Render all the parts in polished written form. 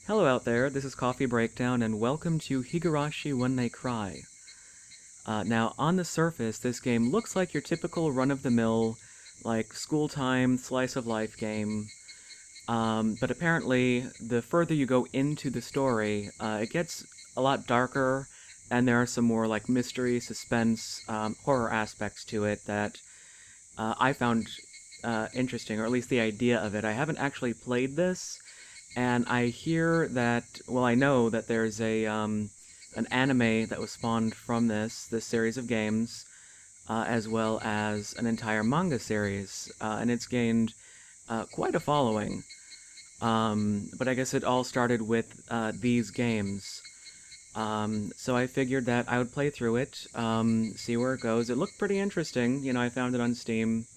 Hello out there, this is Coffee Breakdown, and welcome to Higurashi When They Cry. Now, on the surface, this game looks like your typical run-of-the-mill, like, school-time, slice-of-life game. But apparently, the further you go into the story, it gets a lot darker, and there are some more, like, mystery, suspense, horror aspects to it that I found interesting, or at least the idea of it. I haven't actually played this, and I hear that, well, I know that there's an anime that was spawned from this series of games, as well as an entire manga series, and it's gained quite a following. But I guess it all started with these games. So I figured that I would play through it, see where it goes. It looked pretty interesting. I found it on Steam.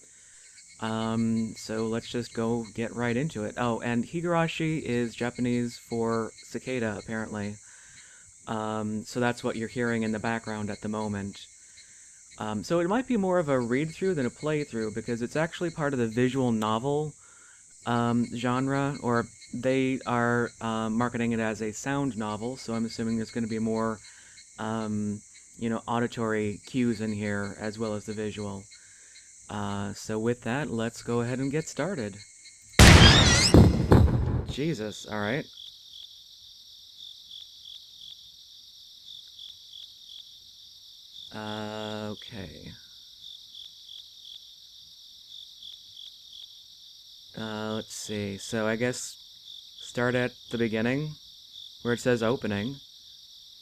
So let's just go get right into it. Oh, and Higurashi is Japanese for cicada, apparently. So that's what you're hearing in the background at the moment. So it might be more of a read-through than a playthrough, because it's actually part of the visual novel genre, or they are marketing it as a sound novel, so I'm assuming there's going to be more, auditory cues in here, as well as the visual. So with that, let's go ahead and get started. Jesus, alright. Okay. Let's see. So I guess start at the beginning, where it says opening.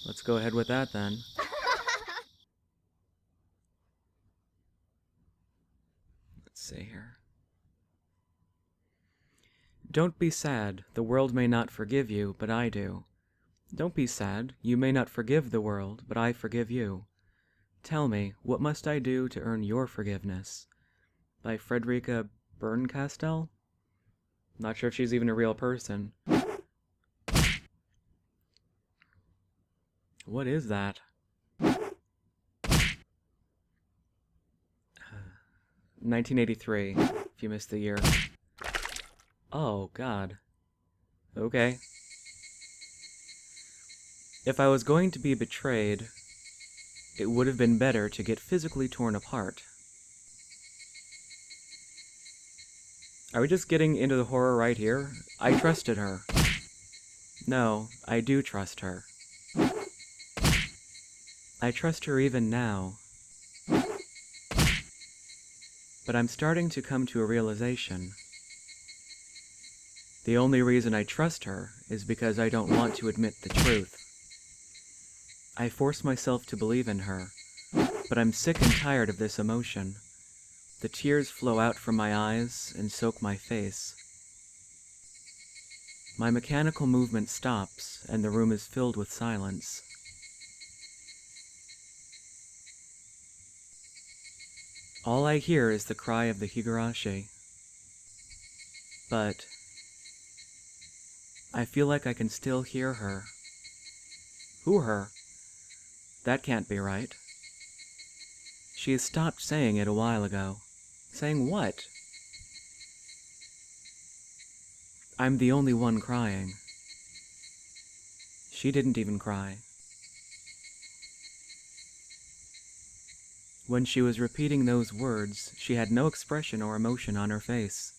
Let's go ahead with that then. Let's see here. Don't be sad. The world may not forgive you, but I do. Don't be sad. You may not forgive the world, but I forgive you. Tell me, what must I do to earn your forgiveness? By Frederica Berncastel? Not sure if she's even a real person. What is that? 1983, if you missed the year. Oh, God. Okay. If I was going to be betrayed, it would have been better to get physically torn apart. Are we just getting into the horror right here? I trusted her. No, I do trust her. I trust her even now. But I'm starting to come to a realization. The only reason I trust her is because I don't want to admit the truth. I force myself to believe in her, but I'm sick and tired of this emotion. The tears flow out from my eyes and soak my face. My mechanical movement stops, and the room is filled with silence. All I hear is the cry of the Higurashi. But I feel like I can still hear her. Who her? That can't be right. She has stopped saying it a while ago. Saying what? I'm the only one crying. She didn't even cry. When she was repeating those words, she had no expression or emotion on her face.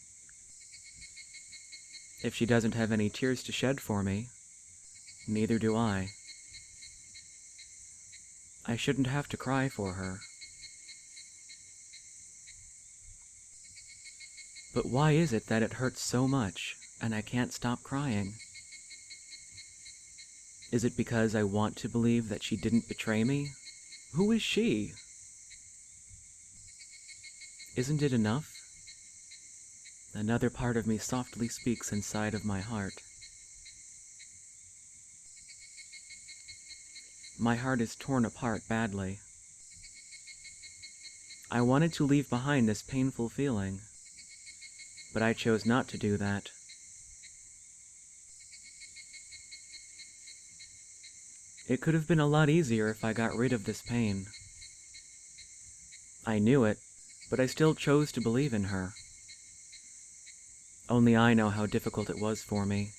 If she doesn't have any tears to shed for me, neither do I. I shouldn't have to cry for her. But why is it that it hurts so much, and I can't stop crying? Is it because I want to believe that she didn't betray me? Who is she? Isn't it enough? Another part of me softly speaks inside of my heart. My heart is torn apart badly. I wanted to leave behind this painful feeling, but I chose not to do that. It could have been a lot easier if I got rid of this pain. I knew it, but I still chose to believe in her. Only I know how difficult it was for me.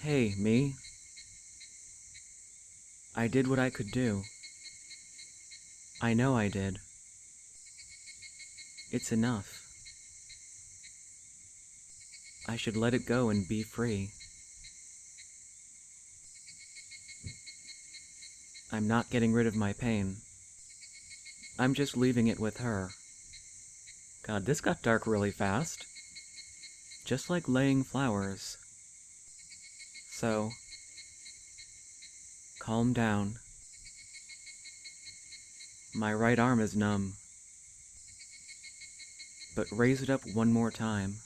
Hey, me. I did what I could do. I know I did. It's enough. I should let it go and be free. I'm not getting rid of my pain. I'm just leaving it with her. God, this got dark really fast. Just like laying flowers. So, calm down. My right arm is numb. But raise it up one more time.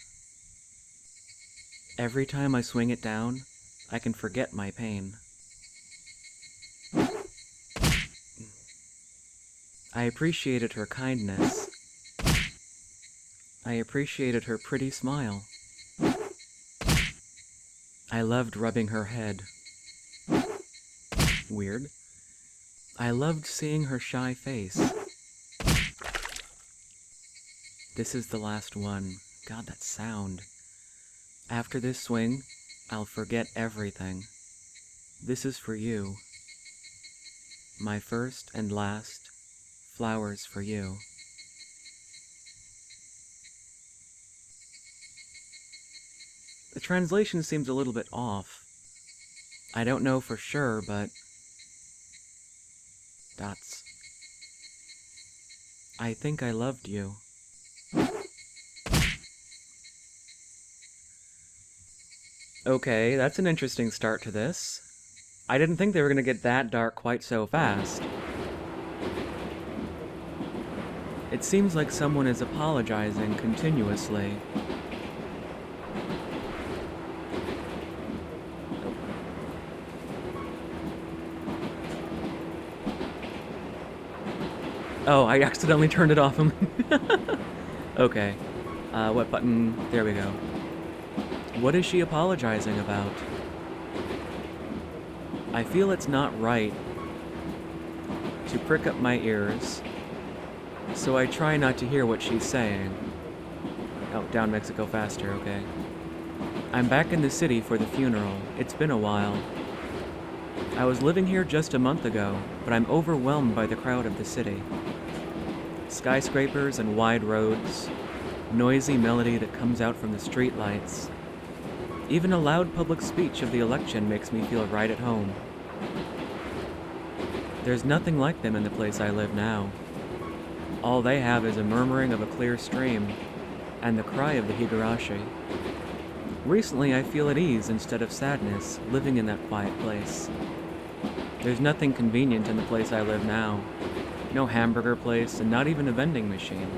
Every time I swing it down, I can forget my pain. I appreciated her kindness. I appreciated her pretty smile. I loved rubbing her head. Weird. I loved seeing her shy face. This is the last one. God, that sound. After this swing, I'll forget everything. This is for you. My first and last flowers for you. The translation seems a little bit off. I don't know for sure, but... dots. I think I loved you. Okay, that's an interesting start to this. I didn't think they were gonna get that dark quite so fast. It seems like someone is apologizing continuously. Oh, I accidentally turned it off. Okay. What button? There we go. What is she apologizing about? I feel it's not right to prick up my ears, so I try not to hear what she's saying. Oh, down Mexico faster, okay. I'm back in the city for the funeral. It's been a while. I was living here just a month ago, but I'm overwhelmed by the crowd of the city. Skyscrapers and wide roads, noisy melody that comes out from the streetlights. Even a loud public speech of the election makes me feel right at home. There's nothing like them in the place I live now. All they have is a murmuring of a clear stream, and the cry of the Higurashi. Recently I feel at ease instead of sadness, living in that quiet place. There's nothing convenient in the place I live now. No hamburger place, and not even a vending machine.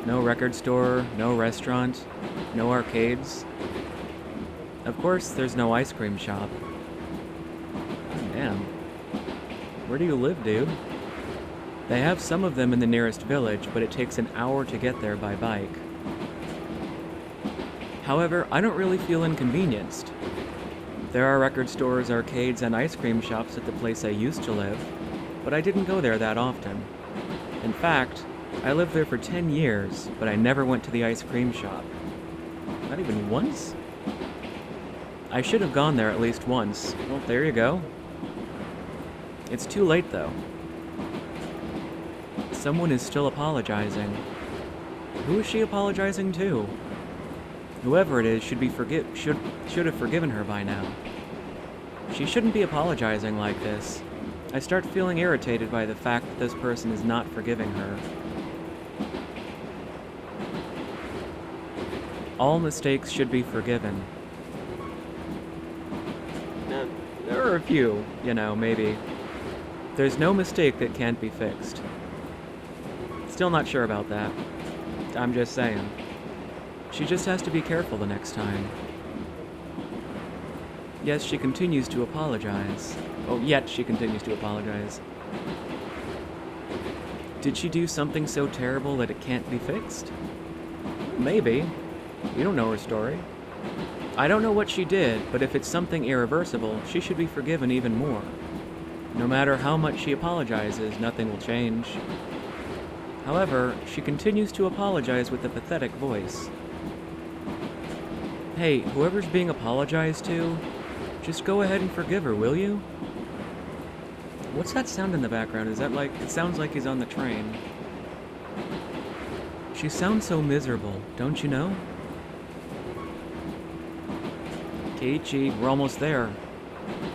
No record store, no restaurant, no arcades. Of course, there's no ice cream shop. Oh, damn. Where do you live, dude? They have some of them in the nearest village, but it takes an hour to get there by bike. However, I don't really feel inconvenienced. There are record stores, arcades, and ice cream shops at the place I used to live, but I didn't go there that often. In fact, I lived there for 10 years, but I never went to the ice cream shop. Not even once? I should have gone there at least once. Well, there you go. It's too late, though. Someone is still apologizing. Who is she apologizing to? Whoever it is should have forgiven her by now. She shouldn't be apologizing like this. I start feeling irritated by the fact that this person is not forgiving her. All mistakes should be forgiven. There are a few, you know, maybe. There's no mistake that can't be fixed. Still not sure about that. I'm just saying. She just has to be careful the next time. Yes, she continues to apologize. Oh, yet she continues to apologize. Did she do something so terrible that it can't be fixed? Maybe. You don't know her story. I don't know what she did, but if it's something irreversible, she should be forgiven even more. No matter how much she apologizes, nothing will change. However, she continues to apologize with a pathetic voice. Hey, whoever's being apologized to, just go ahead and forgive her, will you? What's that sound in the background? Is that like... It sounds like he's on the train. She sounds so miserable, don't you know? Keiichi, we're almost there.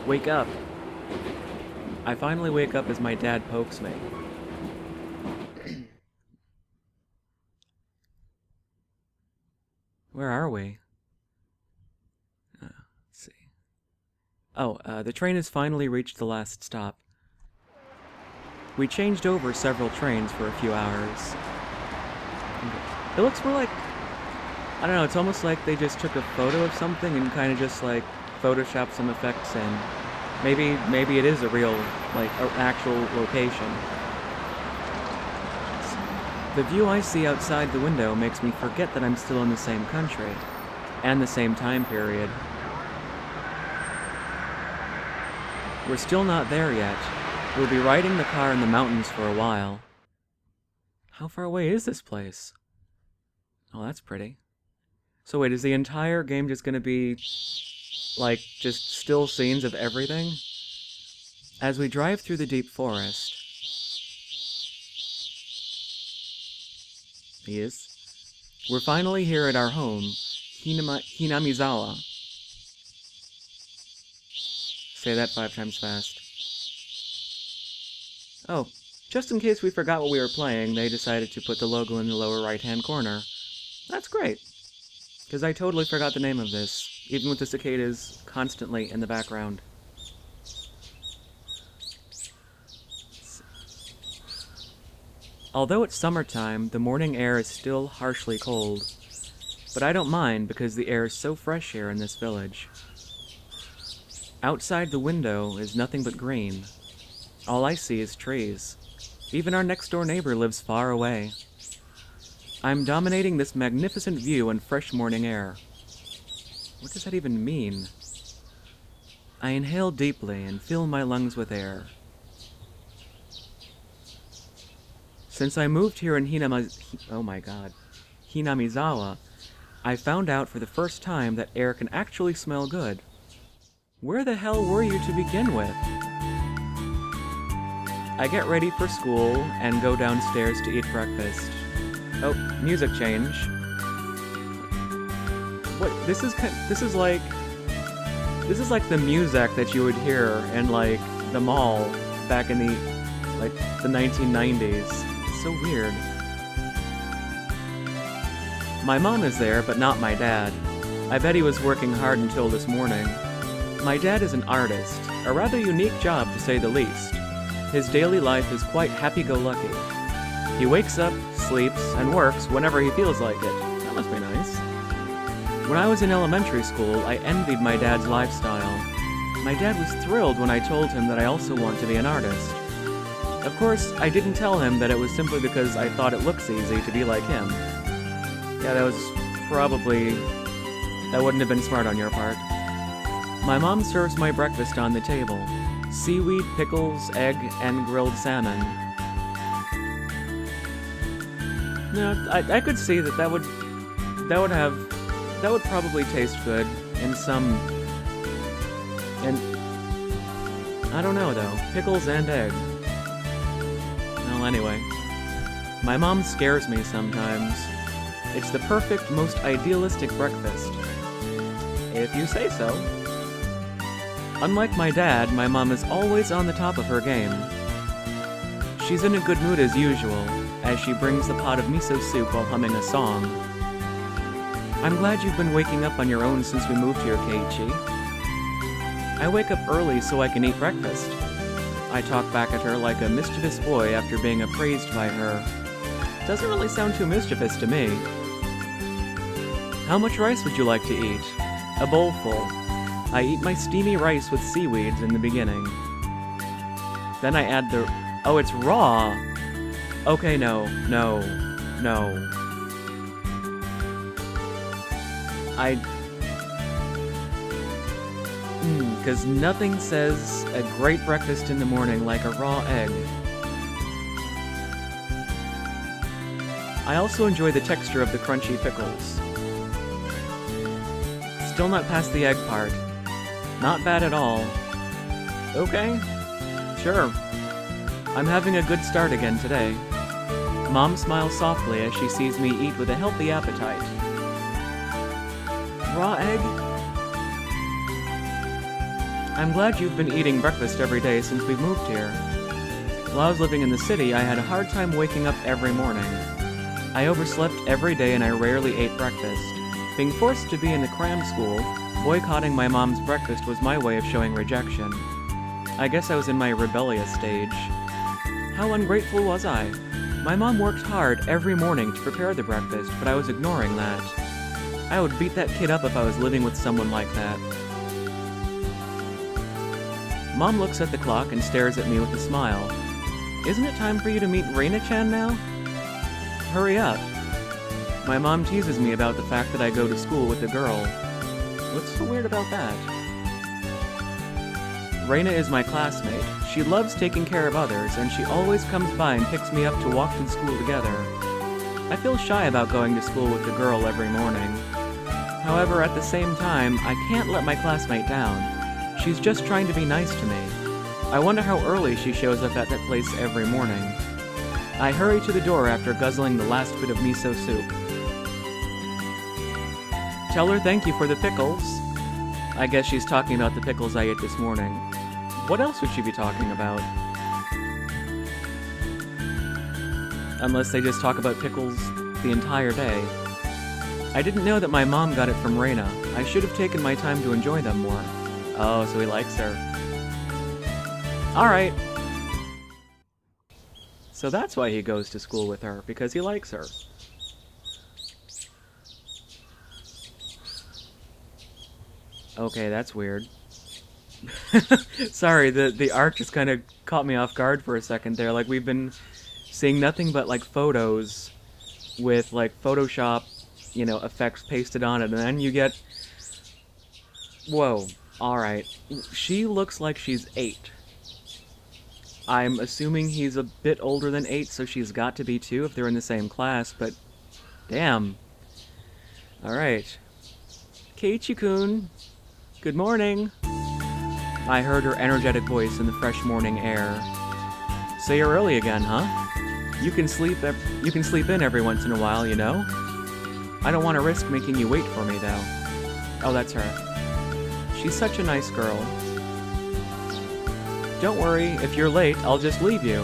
Wake up. I finally wake up as my dad pokes me. Where are we? Let's see. Oh, the train has finally reached the last stop. We changed over several trains for a few hours. It looks more like... I don't know, it's almost like they just took a photo of something and kind of just, like, photoshopped some effects in. Maybe it is a real, like, an actual location. The view I see outside the window makes me forget that I'm still in the same country, and the same time period. We're still not there yet. We'll be riding the car in the mountains for a while. How far away is this place? Oh, that's pretty. So wait, is the entire game just gonna be, like, just still scenes of everything? As we drive through the deep forest... We're finally here at our home, Hinamizawa. Say that 5 times fast. Oh, just in case we forgot what we were playing, they decided to put the logo in the lower right-hand corner. That's great, because I totally forgot the name of this, even with the cicadas constantly in the background. Although it's summertime, the morning air is still harshly cold. But I don't mind because the air is so fresh here in this village. Outside the window is nothing but green. All I see is trees. Even our next-door neighbor lives far away. I'm dominating this magnificent view and fresh morning air. What does that even mean? I inhale deeply and fill my lungs with air. Since I moved here in Hinamizawa, I found out for the first time that air can actually smell good. Where the hell were you to begin with? I get ready for school and go downstairs to eat breakfast. Oh, music change. What? This is like the music that you would hear in like the mall back in the 1990s. It's so weird. My mom is there, but not my dad. I bet he was working hard until this morning. My dad is an artist, a rather unique job to say the least. His daily life is quite happy-go-lucky. He wakes up, sleeps, and works whenever he feels like it. That must be nice. When I was in elementary school, I envied my dad's lifestyle. My dad was thrilled when I told him that I also want to be an artist. Of course, I didn't tell him that it was simply because I thought it looks easy to be like him. Yeah, that wouldn't have been smart on your part. My mom serves my breakfast on the table. Seaweed, pickles, egg, and grilled salmon. No, I could see that would probably taste good in some... And I don't know though, pickles and egg. Well, anyway. My mom scares me sometimes. It's the perfect, most idealistic breakfast. If you say so. Unlike my dad, my mom is always on the top of her game. She's in a good mood as usual, as she brings the pot of miso soup while humming a song. I'm glad you've been waking up on your own since we moved here, Keiichi. I wake up early so I can eat breakfast. I talk back at her like a mischievous boy after being appraised by her. Doesn't really sound too mischievous to me. How much rice would you like to eat? A bowl full. I eat my steamy rice with seaweeds in the beginning. Then I add the... Oh, it's raw! Okay, no. Because nothing says a great breakfast in the morning like a raw egg. I also enjoy the texture of the crunchy pickles. Still not past the egg part. Not bad at all. Okay. Sure. I'm having a good start again today. Mom smiles softly as she sees me eat with a healthy appetite. Raw egg? I'm glad you've been eating breakfast every day since we moved here. While I was living in the city, I had a hard time waking up every morning. I overslept every day and I rarely ate breakfast. Being forced to be in a cram school, boycotting my mom's breakfast was my way of showing rejection. I guess I was in my rebellious stage. How ungrateful was I? My mom worked hard every morning to prepare the breakfast, but I was ignoring that. I would beat that kid up if I was living with someone like that. Mom looks at the clock and stares at me with a smile. Isn't it time for you to meet Reina-chan now? Hurry up. My mom teases me about the fact that I go to school with a girl. What's so weird about that? Reina is my classmate. She loves taking care of others, and she always comes by and picks me up to walk to school together. I feel shy about going to school with the girl every morning. However, at the same time, I can't let my classmate down. She's just trying to be nice to me. I wonder how early she shows up at that place every morning. I hurry to the door after guzzling the last bit of miso soup. Tell her thank you for the pickles. I guess she's talking about the pickles I ate this morning. What else would she be talking about? Unless they just talk about pickles the entire day. I didn't know that my mom got it from Reina. I should have taken my time to enjoy them more. Oh, so he likes her. Alright. So that's why he goes to school with her, because he likes her. Okay, that's weird. Sorry, the art just kind of caught me off guard for a second there. Like, we've been seeing nothing but, like, photos with, like, Photoshop, you know, effects pasted on it, and then you get... Whoa. Alright. She looks like she's 8. I'm assuming he's a bit older than 8, so she's got to be 2 if they're in the same class, but... Damn. Alright. Keiichi-kun. Good morning. I heard her energetic voice in the fresh morning air. So you're early again, huh? You can sleep in every once in a while, you know? I don't want to risk making you wait for me, though. Oh, that's her. She's such a nice girl. Don't worry, if you're late, I'll just leave you.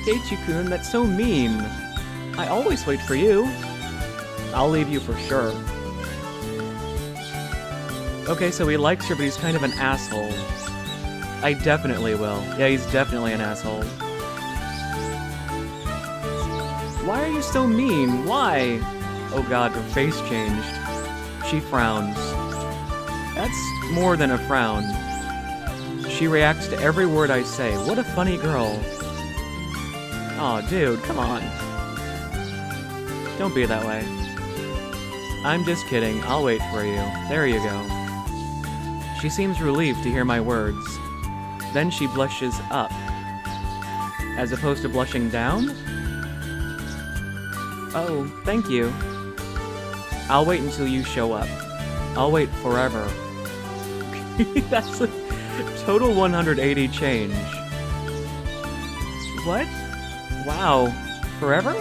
Keiichi-kun, that's so mean. I always wait for you. I'll leave you for sure. Okay, so he likes her, but he's kind of an asshole. I definitely will. Yeah, he's definitely an asshole. Why are you so mean? Why? Oh god, her face changed. She frowns. That's more than a frown. She reacts to every word I say. What a funny girl. Aw, dude, come on. Don't be that way. I'm just kidding. I'll wait for you. There you go. She seems relieved to hear my words. Then she blushes up. As opposed to blushing down? Oh, thank you. I'll wait until you show up. I'll wait forever. That's a total 180 change. What? Wow. Forever?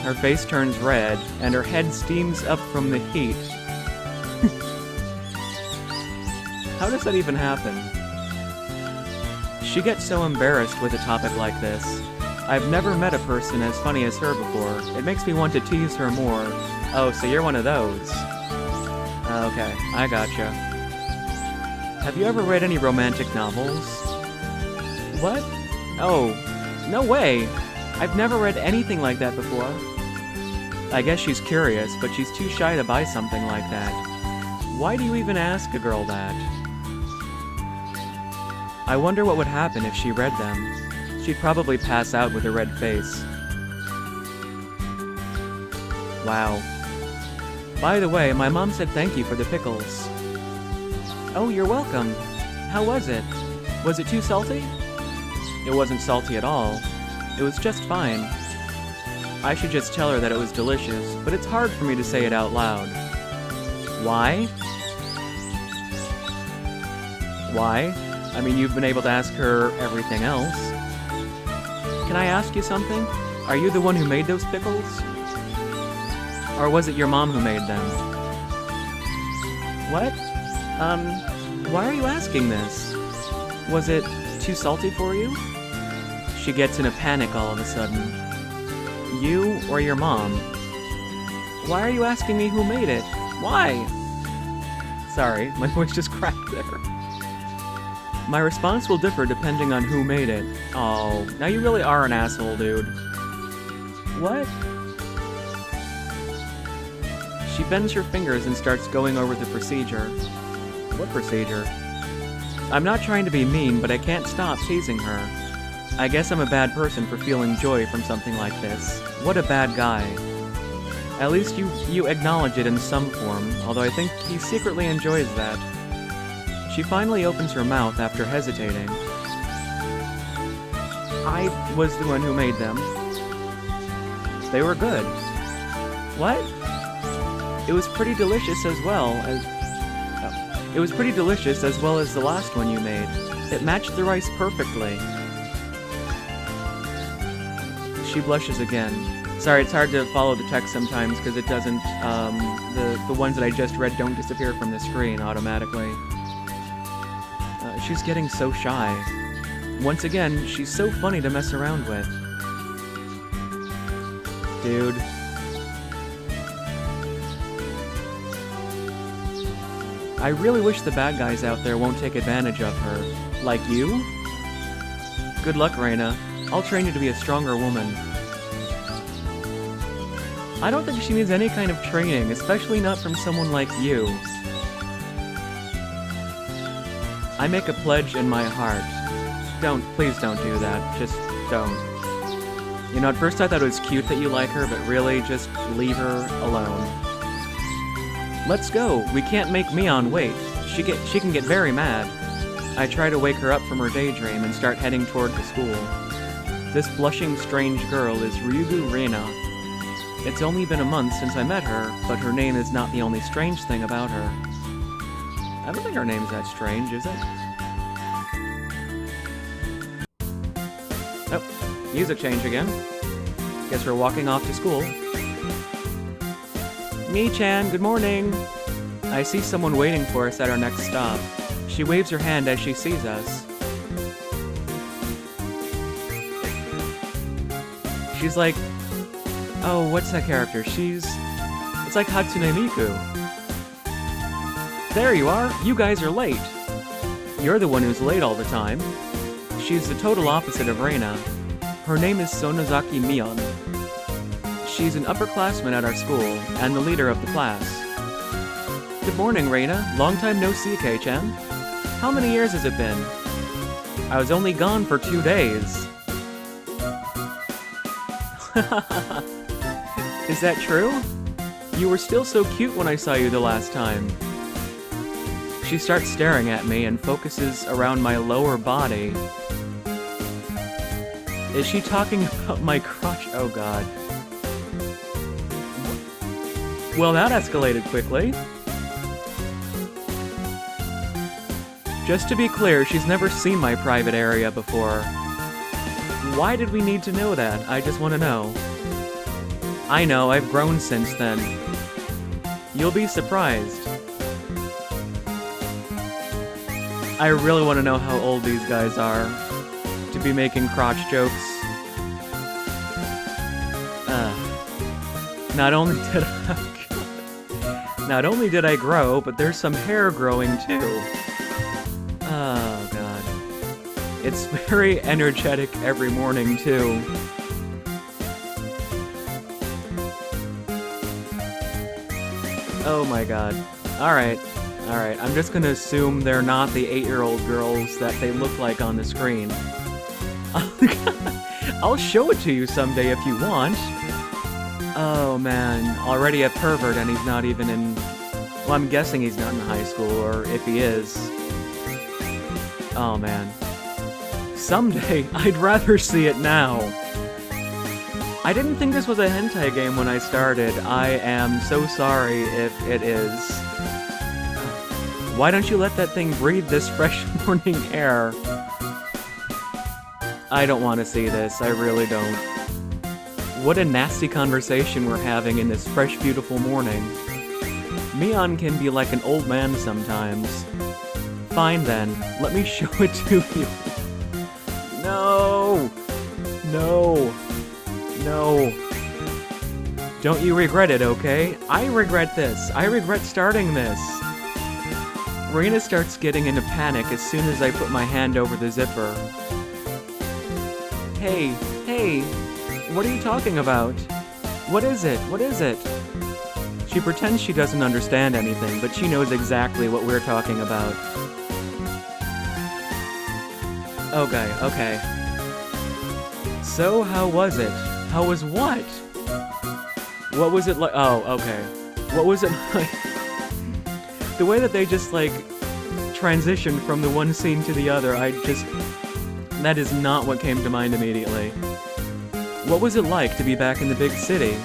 Her face turns red, and her head steams up from the heat. How does that even happen? She gets so embarrassed with a topic like this. I've never met a person as funny as her before. It makes me want to tease her more. Oh, so you're one of those. Okay, I gotcha. Have you ever read any romantic novels? What? Oh, no way! I've never read anything like that before. I guess she's curious, but she's too shy to buy something like that. Why do you even ask a girl that? I wonder what would happen if she read them. She'd probably pass out with a red face. Wow. By the way, my mom said thank you for the pickles. Oh, you're welcome. How was it? Was it too salty? It wasn't salty at all. It was just fine. I should just tell her that it was delicious, but it's hard for me to say it out loud. Why? Why? I mean, you've been able to ask her everything else. Can I ask you something? Are you the one who made those pickles? Or was it your mom who made them? What? Why are you asking this? Was it too salty for you? She gets in a panic all of a sudden. You or your mom? Why are you asking me who made it? Why? Sorry, my voice just cracked there. My response will differ depending on who made it. Oh, now you really are an asshole, dude. What? She bends her fingers and starts going over the procedure. What procedure? I'm not trying to be mean, but I can't stop teasing her. I guess I'm a bad person for feeling joy from something like this. What a bad guy. At least you acknowledge it in some form, although I think he secretly enjoys that. She finally opens her mouth after hesitating. I was the one who made them. They were good. What? It was pretty delicious as well as... It was pretty delicious as well as the last one you made. It matched the rice perfectly. She blushes again. Sorry, it's hard to follow the text sometimes because it doesn't, the ones that I just read don't disappear from the screen automatically. She's getting so shy. Once again, she's so funny to mess around with. Dude. I really wish the bad guys out there won't take advantage of her. Like you? Good luck, Reina. I'll train you to be a stronger woman. I don't think she needs any kind of training, especially not from someone like you. I make a pledge in my heart. Please don't do that. Just don't. You know, at first I thought it was cute that you like her, but really, just leave her alone. Let's go. We can't make Mion wait. She can get very mad. I try to wake her up from her daydream and start heading toward the school. This blushing strange girl is Ryugu Reina. It's only been a month since I met her, but her name is not the only strange thing about her. I don't think her name's that strange, is it? Oh, music change again. Guess we're walking off to school. Mi-chan, good morning! I see someone waiting for us at our next stop. She waves her hand as she sees us. She's like... Oh, what's that character? It's like Hatsune Miku. There you are! You guys are late! You're the one who's late all the time. She's the total opposite of Reina. Her name is Sonozaki Mion. She's an upperclassman at our school, and the leader of the class. Good morning, Reina. Long time no see, Kei-chan. How many years has it been? I was only gone for 2 days. Is that true? You were still so cute when I saw you the last time. She starts staring at me and focuses around my lower body. Is she talking about my crotch? Oh god. Well, that escalated quickly. Just to be clear, she's never seen my private area before. Why did we need to know that? I just want to know. I know, I've grown since then. You'll be surprised. I really want to know how old these guys are to be making crotch jokes. Not only did I grow, but there's some hair growing too. Oh god. It's very energetic every morning too. Oh my god. Alright. Alright, I'm just gonna assume they're not the 8-year-old girls that they look like on the screen. I'll show it to you someday if you want. Oh man, already a pervert and he's not even in... Well, I'm guessing he's not in high school, or if he is... Oh man. Someday, I'd rather see it now. I didn't think this was a hentai game when I started. I am so sorry if it is. Why don't you let that thing breathe this fresh morning air? I don't want to see this, I really don't. What a nasty conversation we're having in this fresh, beautiful morning. Mion can be like an old man sometimes. Fine then, let me show it to you. No! No! No. Don't you regret it, okay? I regret this. I regret starting this. Reina starts getting into panic as soon as I put my hand over the zipper. Hey, hey, what are you talking about? What is it? What is it? She pretends she doesn't understand anything, but she knows exactly what we're talking about. Okay, okay. So, how was it? How was what? What was it like? Oh, okay. What was it like? The way that they just, like, transitioned from the one scene to the other, that is not what came to mind immediately. What was it like to be back in the big city?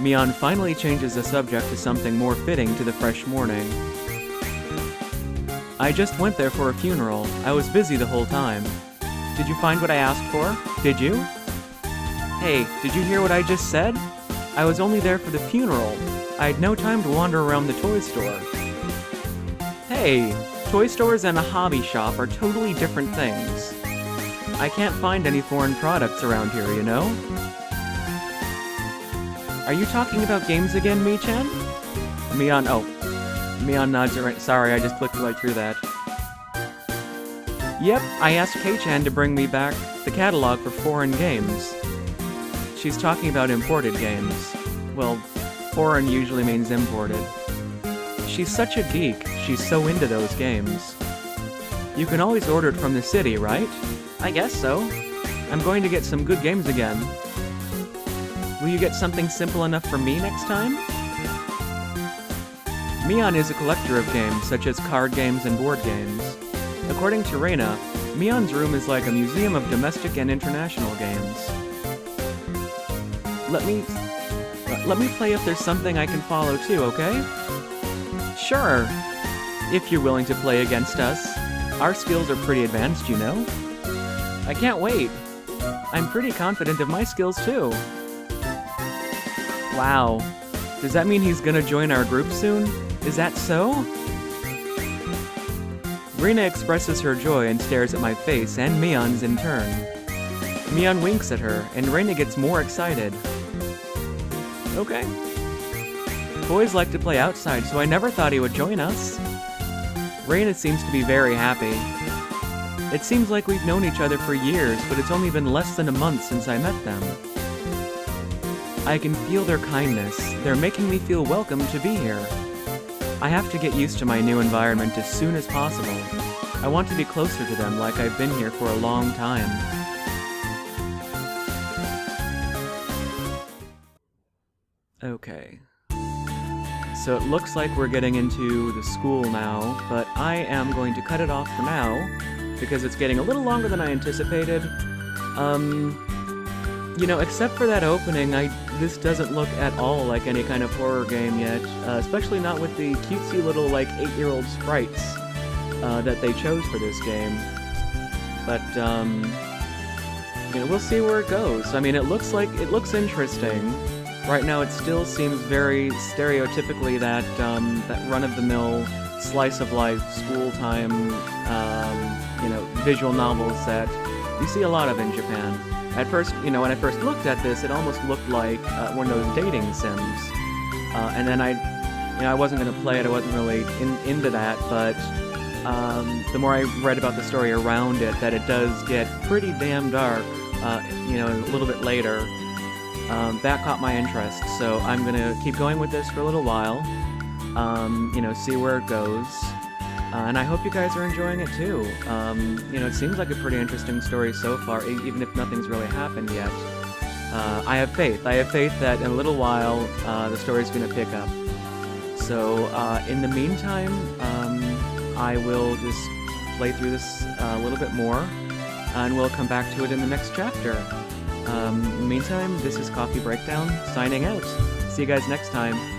Mion finally changes the subject to something more fitting to the fresh morning. I just went there for a funeral. I was busy the whole time. Did you find what I asked for? Did you? Hey, did you hear what I just said? I was only there for the funeral. I had no time to wander around the toy store. Hey, toy stores and a hobby shop are totally different things. I can't find any foreign products around here, you know? Are you talking about games again, Mi-chan? Mion nods right. Sorry, I just clicked right through that. Yep, I asked Kei-chan to bring me back the catalog for foreign games. She's talking about imported games. Well, foreign usually means imported. She's such a geek, she's so into those games. You can always order it from the city, right? I guess so. I'm going to get some good games again. Will you get something simple enough for me next time? Mion is a collector of games, such as card games and board games. According to Reina, Mion's room is like a museum of domestic and international games. Let me play if there's something I can follow too, okay? Sure. If you're willing to play against us. Our skills are pretty advanced, you know? I can't wait. I'm pretty confident of my skills too. Wow. Does that mean he's gonna join our group soon? Is that so? Reina expresses her joy and stares at my face and Mion's in turn. Mion winks at her, and Reina gets more excited. Okay. Boys like to play outside, so I never thought he would join us. Reina seems to be very happy. It seems like we've known each other for years, but it's only been less than a month since I met them. I can feel their kindness. They're making me feel welcome to be here. I have to get used to my new environment as soon as possible. I want to be closer to them like I've been here for a long time. Okay. So it looks like we're getting into the school now, but I am going to cut it off for now, because it's getting a little longer than I anticipated. You know, except for that opening, this doesn't look at all like any kind of horror game yet, especially not with the cutesy little, like, 8-year-old sprites that they chose for this game. But, you know, we'll see where it goes. I mean, it looks interesting. Right now, it still seems very stereotypically that run-of-the-mill, slice-of-life, school-time, you know, visual novels that you see a lot of in Japan. At first, you know, when I first looked at this, it almost looked like one of those dating sims. And then I wasn't going to play it, I wasn't really into that, but the more I read about the story around it, that it does get pretty damn dark, you know, a little bit later. That caught my interest, so I'm gonna keep going with this for a little while, you know, see where it goes, and I hope you guys are enjoying it too. You know, it seems like a pretty interesting story so far, even if nothing's really happened yet. I have faith that in a little while, the story's gonna pick up. So, in the meantime, I will just play through this a little bit more, and we'll come back to it in the next chapter. Meantime, this is Coffee Breakdown, signing out. See you guys next time.